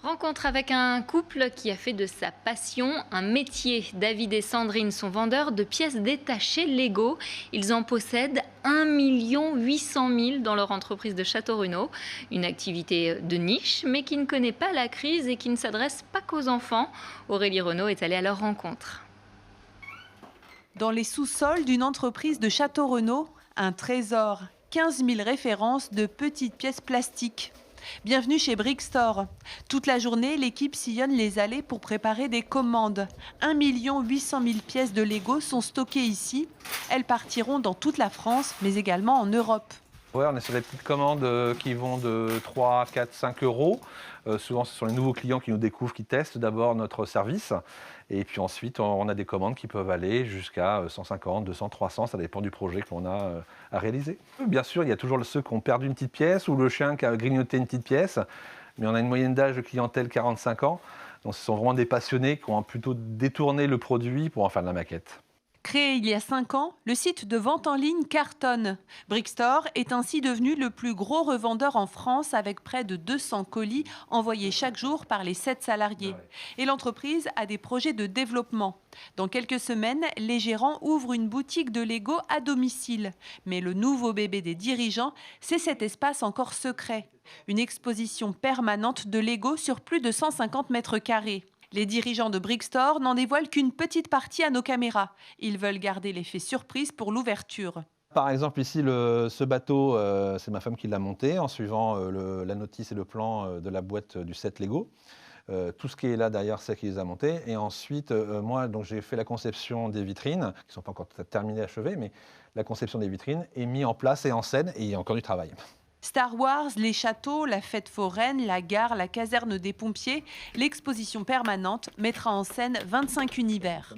Rencontre avec un couple qui a fait de sa passion un métier. David et Sandrine sont vendeurs de pièces détachées Lego. Ils en possèdent 1 800 000 dans leur entreprise de Château-Renaud. Une activité de niche, mais qui ne connaît pas la crise et qui ne s'adresse pas qu'aux enfants. Aurélie Renaud est allée à leur rencontre. Dans les sous-sols d'une entreprise de Château-Renaud, un trésor, 15 000 références de petites pièces plastiques. Bienvenue chez Brickstore. Toute la journée, l'équipe sillonne les allées pour préparer des commandes. 1 800 000 pièces de Lego sont stockées ici. Elles partiront dans toute la France, mais également en Europe. Ouais, on est sur des petites commandes qui vont de 3, 4, 5 euros. Souvent, ce sont les nouveaux clients qui nous découvrent, qui testent d'abord notre service. Et puis ensuite, on a des commandes qui peuvent aller jusqu'à 150, 200, 300. Ça dépend du projet qu'on a à réaliser. Bien sûr, il y a toujours ceux qui ont perdu une petite pièce ou le chien qui a grignoté une petite pièce. Mais on a une moyenne d'âge de clientèle 45 ans. Donc ce sont vraiment des passionnés qui ont plutôt détourné le produit pour en faire de la maquette. Créé il y a 5 ans, le site de vente en ligne cartonne. Brickstore est ainsi devenu le plus gros revendeur en France avec près de 200 colis envoyés chaque jour par les 7 salariés. Et l'entreprise a des projets de développement. Dans quelques semaines, les gérants ouvrent une boutique de Lego à domicile. Mais le nouveau bébé des dirigeants, c'est cet espace encore secret. Une exposition permanente de Lego sur plus de 150 mètres carrés. Les dirigeants de Brickstore n'en dévoilent qu'une petite partie à nos caméras. Ils veulent garder l'effet surprise pour l'ouverture. Par exemple, ici, ce bateau, c'est ma femme qui l'a monté en suivant la notice et le plan de la boîte du set Lego. Tout ce qui est là derrière, c'est elle qui les a montés. Et ensuite, moi, donc, j'ai fait la conception des vitrines, qui ne sont pas encore terminées, achevées, mais la conception des vitrines est mise en place et en scène, et il y a encore du travail. Star Wars, les châteaux, la fête foraine, la gare, la caserne des pompiers, l'exposition permanente mettra en scène 25 univers.